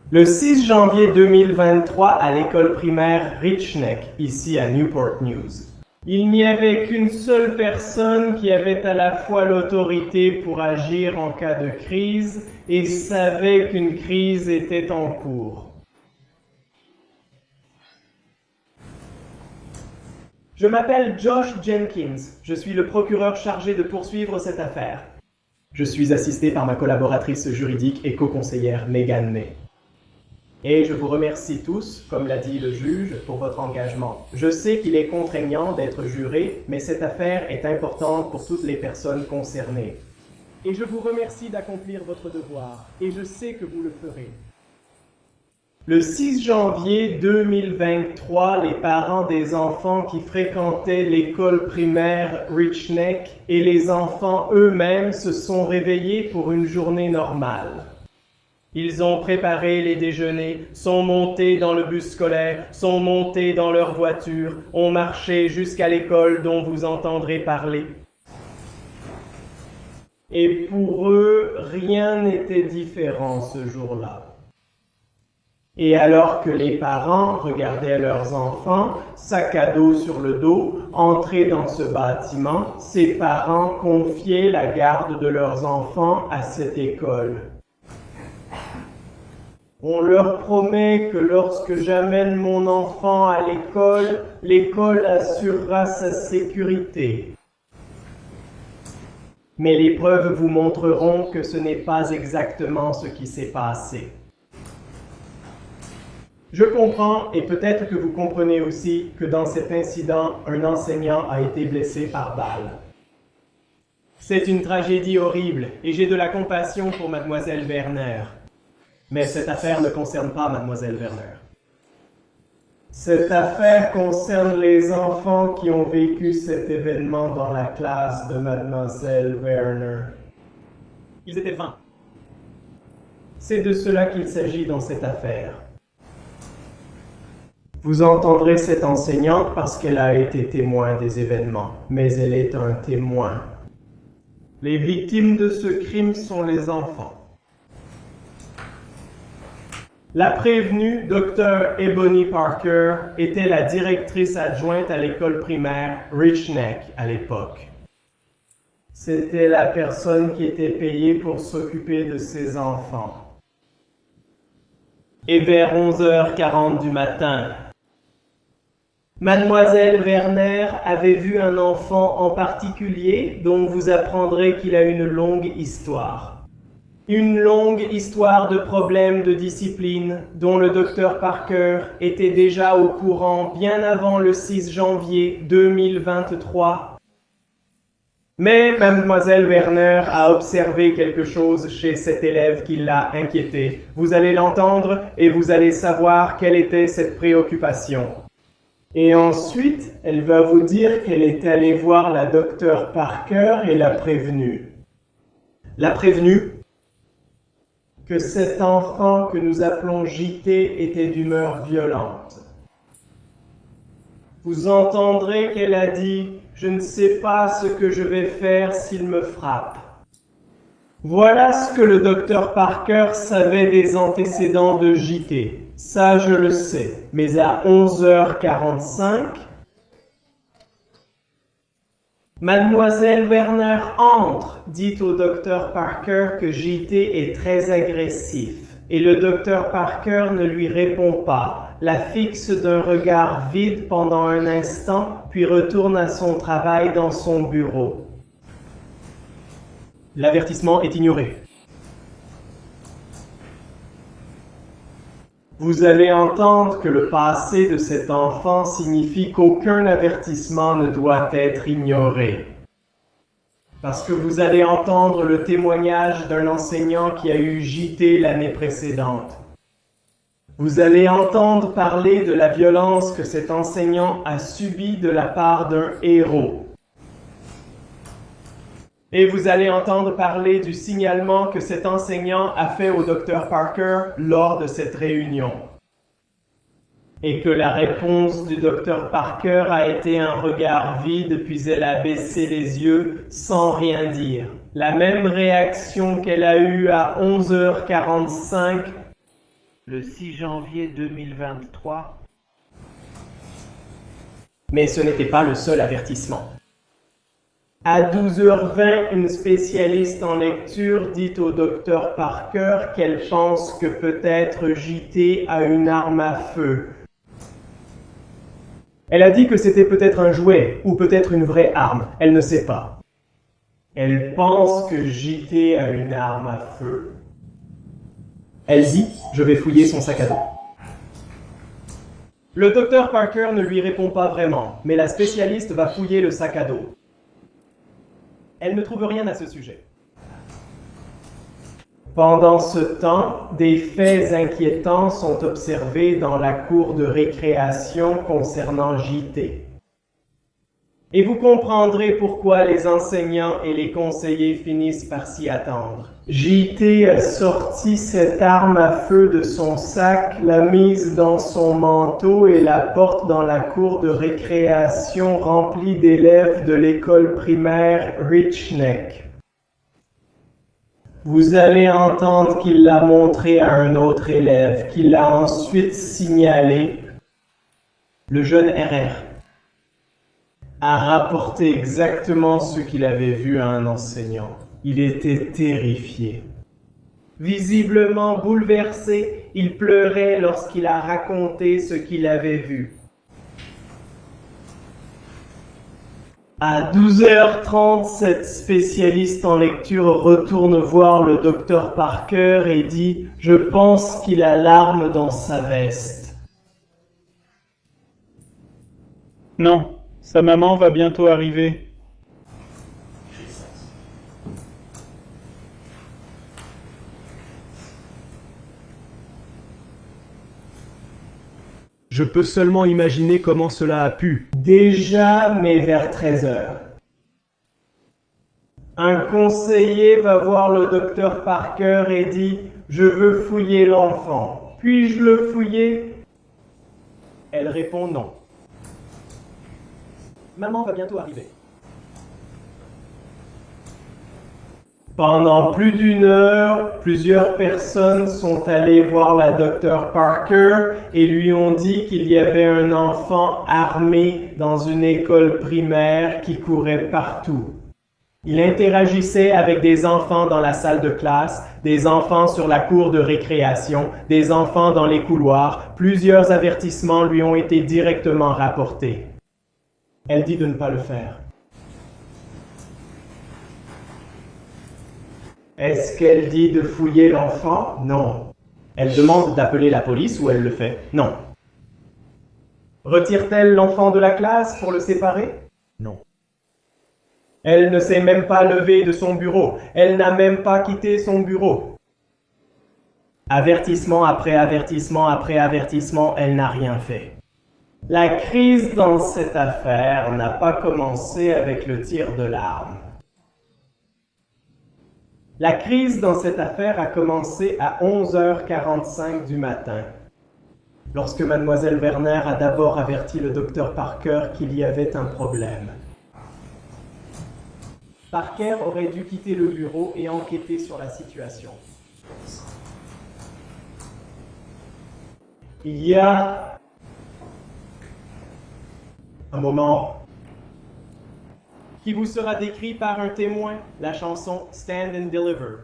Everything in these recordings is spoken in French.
Le 6 janvier 2023 à l'école primaire Rich Neck, ici à Newport News. Il n'y avait qu'une seule personne qui avait à la fois l'autorité pour agir en cas de crise et savait qu'une crise était en cours. Je m'appelle Josh Jenkins, je suis le procureur chargé de poursuivre cette affaire. Je suis assisté par ma collaboratrice juridique et co-conseillère Megan May. Et je vous remercie tous, comme l'a dit le juge, pour votre engagement. Je sais qu'il est contraignant d'être juré, mais cette affaire est importante pour toutes les personnes concernées. Et je vous remercie d'accomplir votre devoir, et je sais que vous le ferez. Le 6 janvier 2023, les parents des enfants qui fréquentaient l'école primaire Rich Neck et les enfants eux-mêmes se sont réveillés pour une journée normale. Ils ont préparé les déjeuners, sont montés dans le bus scolaire, sont montés dans leur voiture, ont marché jusqu'à l'école dont vous entendrez parler. Et pour eux, rien n'était différent ce jour-là. Et alors que les parents regardaient leurs enfants, sac à dos sur le dos, entrer dans ce bâtiment, ces parents confiaient la garde de leurs enfants à cette école. On leur promet que lorsque j'amène mon enfant à l'école, l'école assurera sa sécurité. Mais les preuves vous montreront que ce n'est pas exactement ce qui s'est passé. Je comprends, et peut-être que vous comprenez aussi, que dans cet incident, un enseignant a été blessé par balle. C'est une tragédie horrible, et j'ai de la compassion pour mademoiselle Werner. Mais cette affaire ne concerne pas mademoiselle Werner. Cette affaire concerne les enfants qui ont vécu cet événement dans la classe de mademoiselle Werner. Ils étaient 20. C'est de cela qu'il s'agit dans cette affaire. Vous entendrez cette enseignante parce qu'elle a été témoin des événements, mais elle est un témoin. Les victimes de ce crime sont les enfants. La prévenue, Dr. Ebony Parker, était la directrice adjointe à l'école primaire Rich Neck à l'époque. C'était la personne qui était payée pour s'occuper de ses enfants. Et vers 11h40 du matin, mademoiselle Werner avait vu un enfant en particulier dont vous apprendrez qu'il a une longue histoire. Une longue histoire de problèmes de discipline dont le docteur Parker était déjà au courant bien avant le 6 janvier 2023. Mais mademoiselle Werner a observé quelque chose chez cet élève qui l'a inquiété. Vous allez l'entendre et vous allez savoir quelle était cette préoccupation. Et ensuite, elle va vous dire qu'elle est allée voir la docteur Parker et l'a prévenue. La prévenue que cet enfant que nous appelons JT était d'humeur violente. Vous entendrez qu'elle a dit « Je ne sais pas ce que je vais faire s'il me frappe ». Voilà ce que le docteur Parker savait des antécédents de JT. Ça, je le sais. Mais à 11h45, mademoiselle Werner entre, dit au docteur Parker que JT est très agressif. Et le docteur Parker ne lui répond pas, la fixe d'un regard vide pendant un instant, puis retourne à son travail dans son bureau. L'avertissement est ignoré. Vous allez entendre que le passé de cet enfant signifie qu'aucun avertissement ne doit être ignoré. Parce que vous allez entendre le témoignage d'un enseignant qui a eu JT l'année précédente. Vous allez entendre parler de la violence que cet enseignant a subie de la part d'un héros. Et vous allez entendre parler du signalement que cet enseignant a fait au Dr. Parker lors de cette réunion. Et que la réponse du Dr. Parker a été un regard vide, puis elle a baissé les yeux sans rien dire. La même réaction qu'elle a eue à 11h45 Le 6 janvier 2023. Mais ce n'était pas le seul avertissement. À 12h20, une spécialiste en lecture dit au docteur Parker qu'elle pense que peut-être JT a une arme à feu. Elle a dit que c'était peut-être un jouet, ou peut-être une vraie arme, elle ne sait pas. Elle pense que JT a une arme à feu. Elle dit « Je vais fouiller son sac à dos ». Le docteur Parker ne lui répond pas vraiment, mais la spécialiste va fouiller le sac à dos. Elle ne trouve rien à ce sujet. Pendant ce temps, des faits inquiétants sont observés dans la cour de récréation concernant JT. Et vous comprendrez pourquoi les enseignants et les conseillers finissent par s'y attendre. JT a sorti cette arme à feu de son sac, l'a mise dans son manteau et la porte dans la cour de récréation remplie d'élèves de l'école primaire Rich Neck. Vous allez entendre qu'il l'a montré à un autre élève, qu'il l'a ensuite signalé. Le jeune RR a rapporté exactement ce qu'il avait vu à un enseignant. Il était terrifié. Visiblement bouleversé, il pleurait lorsqu'il a raconté ce qu'il avait vu. À 12h30, cette spécialiste en lecture retourne voir le docteur Parker et dit « Je pense qu'il a l'arme dans sa veste. » Non. Sa maman va bientôt arriver. Je peux seulement imaginer comment cela a pu. Déjà, mais vers 13h. Un conseiller va voir le docteur Parker et dit « Je veux fouiller l'enfant. Puis-je le fouiller ?» Elle répond non. Maman va bientôt arriver. Pendant plus d'une heure, plusieurs personnes sont allées voir la docteur Parker et lui ont dit qu'il y avait un enfant armé dans une école primaire qui courait partout. Il interagissait avec des enfants dans la salle de classe, des enfants sur la cour de récréation, des enfants dans les couloirs. Plusieurs avertissements lui ont été directement rapportés. Elle dit de ne pas le faire. Est-ce qu'elle dit de fouiller l'enfant? Non. Elle demande d'appeler la police ou elle le fait? Non. Retire-t-elle l'enfant de la classe pour le séparer? Non. Elle ne s'est même pas levée de son bureau. Elle n'a même pas quitté son bureau. Avertissement après avertissement après avertissement, elle n'a rien fait. La crise dans cette affaire n'a pas commencé avec le tir de l'arme. La crise dans cette affaire a commencé à 11h45 du matin, lorsque Mademoiselle Werner a d'abord averti le docteur Parker qu'il y avait un problème. Parker aurait dû quitter le bureau et enquêter sur la situation. Il y a un moment qui vous sera décrit par un témoin, la chanson Stand and Deliver.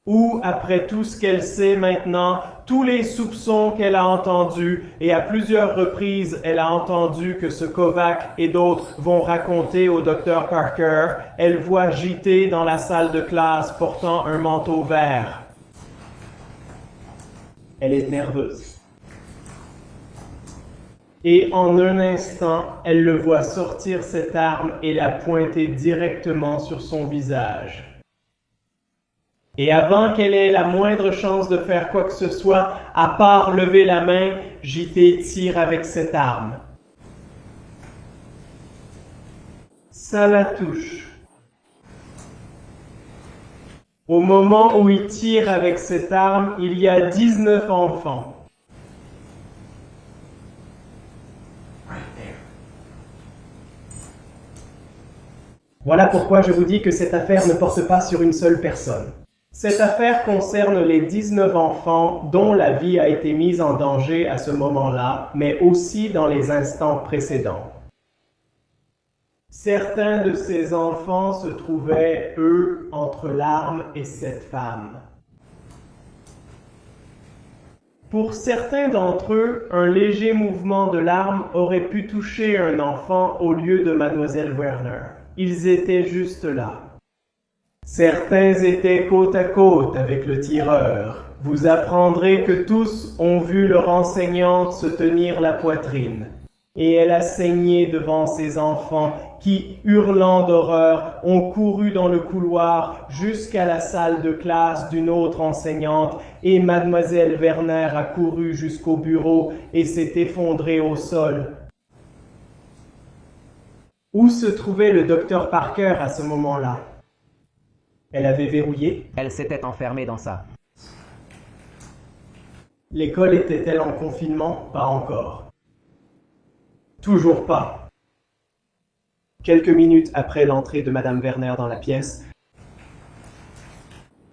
Où, après tout ce qu'elle sait maintenant, tous les soupçons qu'elle a entendus, et à plusieurs reprises elle a entendu que ce Kovac et d'autres vont raconter au docteur Parker, elle voit JT dans la salle de classe portant un manteau vert. Elle est nerveuse. Et en un instant, elle le voit sortir cette arme et la pointer directement sur son visage. Et avant qu'elle ait la moindre chance de faire quoi que ce soit, à part lever la main, JT tire avec cette arme. Ça la touche. Au moment où il tire avec cette arme, il y a 19 enfants. Voilà pourquoi je vous dis que cette affaire ne porte pas sur une seule personne. Cette affaire concerne les 19 enfants dont la vie a été mise en danger à ce moment-là, mais aussi dans les instants précédents. Certains de ces enfants se trouvaient, eux, entre l'arme et cette femme. Pour certains d'entre eux, un léger mouvement de l'arme aurait pu toucher un enfant au lieu de Mademoiselle Werner. Ils étaient juste là. Certains étaient côte à côte avec le tireur. Vous apprendrez que tous ont vu leur enseignante se tenir la poitrine. Et elle a saigné devant ses enfants qui, hurlant d'horreur, ont couru dans le couloir jusqu'à la salle de classe d'une autre enseignante et Mademoiselle Werner a couru jusqu'au bureau et s'est effondrée au sol. Où se trouvait le docteur Parker à ce moment-là? Elle avait verrouillé? Elle s'était enfermée dans ça. L'école était-elle en confinement? Pas encore. Toujours pas. Quelques minutes après l'entrée de Madame Werner dans la pièce,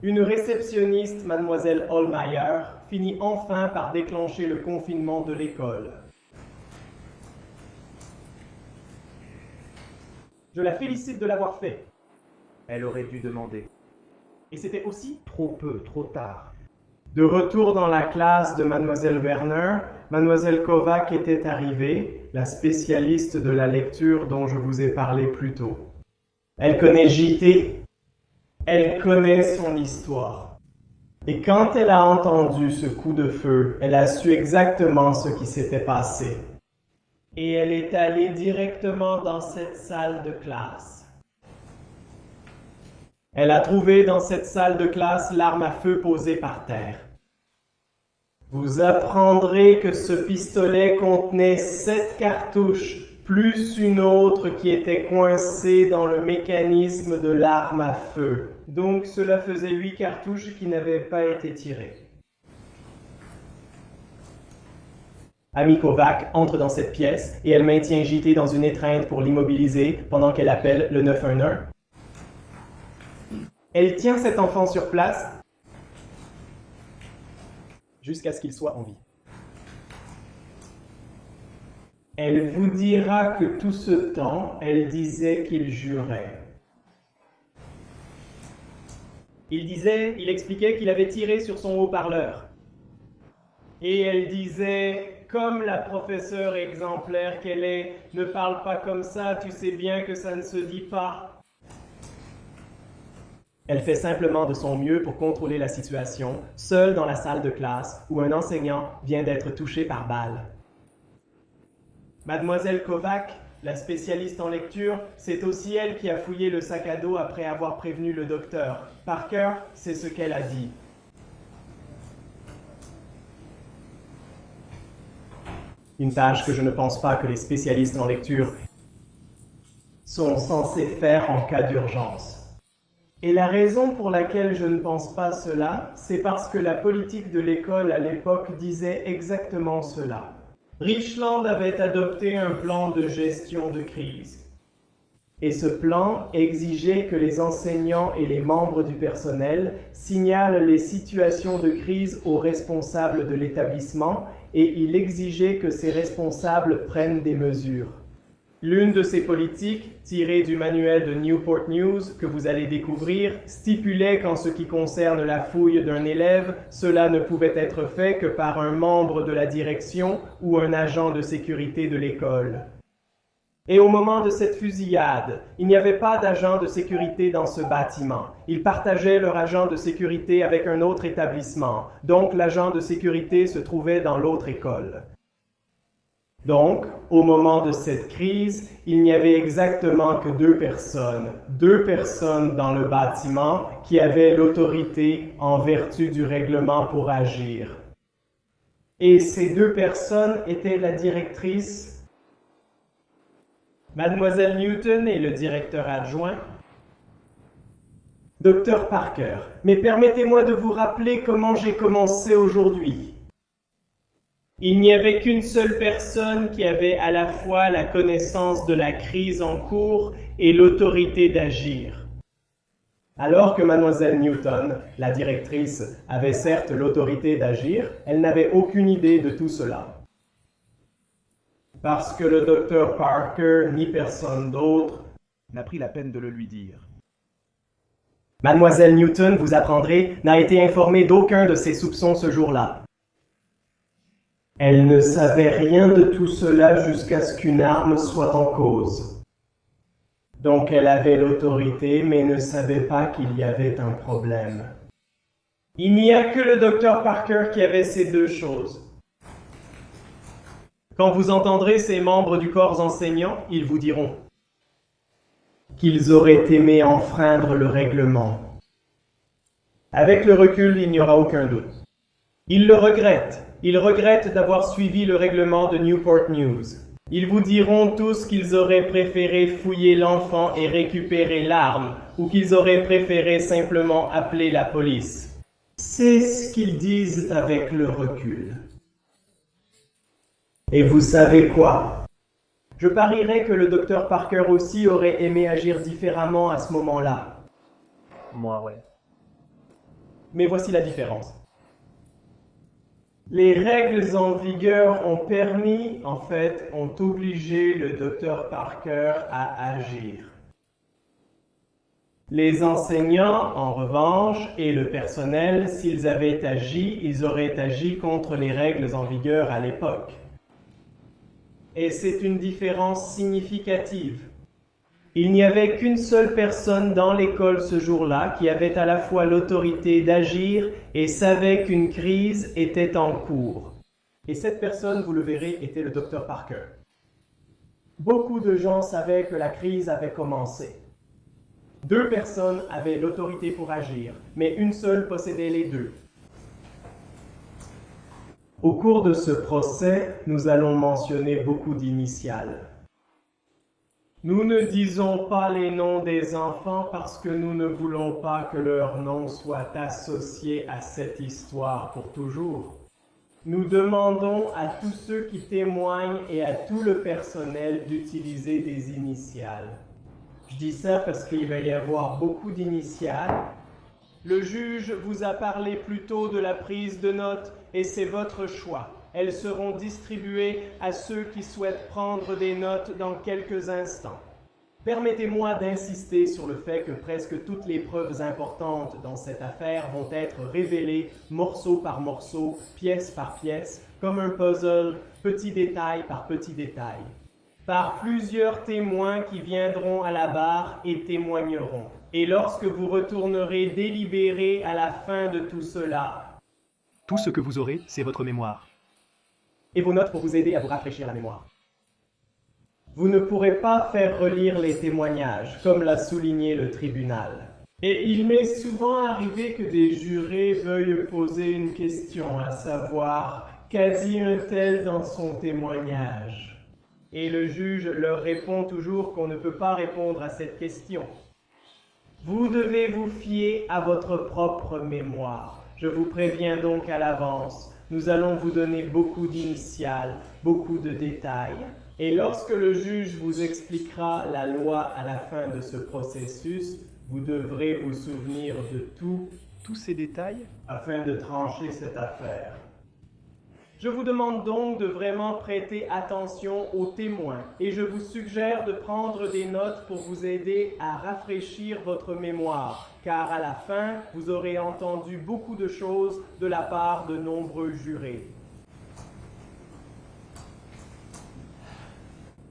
une réceptionniste, Mademoiselle Hollmeyer, finit enfin par déclencher le confinement de l'école. Je la félicite de l'avoir fait. Elle aurait dû demander. Et c'était aussi Trop peu, trop tard. de retour dans la classe de Mademoiselle Werner, Mademoiselle Kovac était arrivée, la spécialiste de la lecture dont je vous ai parlé plus tôt. Elle connaît JT, elle connaît son histoire. Et quand elle a entendu ce coup de feu, elle a su exactement ce qui s'était passé. Et elle est allée directement dans cette salle de classe. Elle a trouvé dans cette salle de classe l'arme à feu posée par terre. Vous apprendrez que ce pistolet contenait 7 cartouches, plus une autre qui était coincée dans le mécanisme de l'arme à feu. Donc cela faisait 8 cartouches qui n'avaient pas été tirées. Amy Kovac entre dans cette pièce et elle maintient JT dans une étreinte pour l'immobiliser pendant qu'elle appelle le 911. Elle tient cet enfant sur place jusqu'à ce qu'il soit en vie. Elle vous dira que tout ce temps, elle disait qu'il jurait. Il expliquait qu'il avait tiré sur son haut-parleur. Et elle disait, comme la professeure exemplaire qu'elle est, ne parle pas comme ça, tu sais bien que ça ne se dit pas. Elle fait simplement de son mieux pour contrôler la situation, seule dans la salle de classe où un enseignant vient d'être touché par balle. Mademoiselle Kovac, la spécialiste en lecture, c'est aussi elle qui a fouillé le sac à dos après avoir prévenu le docteur. Parker, c'est ce qu'elle a dit. Une tâche que je ne pense pas que les spécialistes en lecture sont censés faire en cas d'urgence. Et la raison pour laquelle je ne pense pas cela, c'est parce que la politique de l'école à l'époque disait exactement cela. Richland avait adopté un plan de gestion de crise. Et ce plan exigeait que les enseignants et les membres du personnel signalent les situations de crise aux responsables de l'établissement et il exigeait que ces responsables prennent des mesures. L'une de ces politiques, tirée du manuel de Newport News que vous allez découvrir, stipulait qu'en ce qui concerne la fouille d'un élève, cela ne pouvait être fait que par un membre de la direction ou un agent de sécurité de l'école. Et au moment de cette fusillade, il n'y avait pas d'agent de sécurité dans ce bâtiment. Ils partageaient leur agent de sécurité avec un autre établissement, donc l'agent de sécurité se trouvait dans l'autre école. Donc, au moment de cette crise, il n'y avait exactement que deux personnes dans le bâtiment qui avaient l'autorité en vertu du règlement pour agir. Et ces 2 personnes étaient la directrice, Mademoiselle Newton et le directeur adjoint, Dr. Parker. Mais permettez-moi de vous rappeler comment j'ai commencé aujourd'hui. Il n'y avait qu'une seule personne qui avait à la fois la connaissance de la crise en cours et l'autorité d'agir. Alors que mademoiselle Newton, la directrice, avait certes l'autorité d'agir, elle n'avait aucune idée de tout cela. Parce que le docteur Parker, ni personne d'autre, n'a pris la peine de le lui dire. Mademoiselle Newton, vous apprendrez, n'a été informée d'aucun de ses soupçons ce jour-là. Elle ne savait rien de tout cela jusqu'à ce qu'une arme soit en cause. Donc elle avait l'autorité, mais ne savait pas qu'il y avait un problème. Il n'y a que le docteur Parker qui avait ces deux choses. Quand vous entendrez ces membres du corps enseignant, ils vous diront qu'ils auraient aimé enfreindre le règlement. Avec le recul, il n'y aura aucun doute. Ils le regrettent. Ils regrettent d'avoir suivi le règlement de Newport News. Ils vous diront tous qu'ils auraient préféré fouiller l'enfant et récupérer l'arme, ou qu'ils auraient préféré simplement appeler la police. C'est ce qu'ils disent avec le recul. Et vous savez quoi? Je parierais que le docteur Parker aussi aurait aimé agir différemment à ce moment-là. Moi, ouais. Mais voici la différence. Les règles en vigueur ont permis, ont obligé le docteur Parker à agir. Les enseignants, en revanche, et le personnel, s'ils avaient agi, ils auraient agi contre les règles en vigueur à l'époque. Et c'est une différence significative. Il n'y avait qu'une seule personne dans l'école ce jour-là qui avait à la fois l'autorité d'agir et savait qu'une crise était en cours. Et cette personne, vous le verrez, était le docteur Parker. Beaucoup de gens savaient que la crise avait commencé. 2 personnes avaient l'autorité pour agir, mais une seule possédait les deux. Au cours de ce procès, nous allons mentionner beaucoup d'initiales. Nous ne disons pas les noms des enfants parce que nous ne voulons pas que leurs noms soient associés à cette histoire pour toujours. Nous demandons à tous ceux qui témoignent et à tout le personnel d'utiliser des initiales. Je dis ça parce qu'il va y avoir beaucoup d'initiales. Le juge vous a parlé plus tôt de la prise de notes et c'est votre choix. Elles seront distribuées à ceux qui souhaitent prendre des notes dans quelques instants. Permettez-moi d'insister sur le fait que presque toutes les preuves importantes dans cette affaire vont être révélées morceau par morceau, pièce par pièce, comme un puzzle, petit détail par petit détail, par plusieurs témoins qui viendront à la barre et témoigneront. Et lorsque vous retournerez délibérer à la fin de tout cela, tout ce que vous aurez, c'est votre mémoire. Et vos notes pour vous aider à vous rafraîchir la mémoire. Vous ne pourrez pas faire relire les témoignages, comme l'a souligné le tribunal. Et il m'est souvent arrivé que des jurés veuillent poser une question, à savoir, qu'a dit un tel dans son témoignage? Et le juge leur répond toujours qu'on ne peut pas répondre à cette question. Vous devez vous fier à votre propre mémoire. Je vous préviens donc à l'avance. Nous allons vous donner beaucoup d'initiales, beaucoup de détails. Et lorsque le juge vous expliquera la loi à la fin de ce processus, vous devrez vous souvenir de tous ces détails afin de trancher cette affaire. Je vous demande donc de vraiment prêter attention aux témoins et je vous suggère de prendre des notes pour vous aider à rafraîchir votre mémoire, car à la fin, vous aurez entendu beaucoup de choses de la part de nombreux jurés.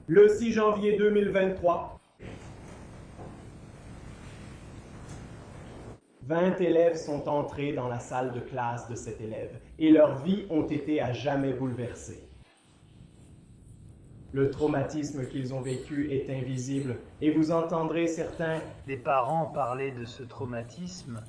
Le 6 janvier 2023, 20 élèves sont entrés dans la salle de classe de cet élève et leurs vies ont été à jamais bouleversées. Le traumatisme qu'ils ont vécu est invisible et vous entendrez certains des parents parler de ce traumatisme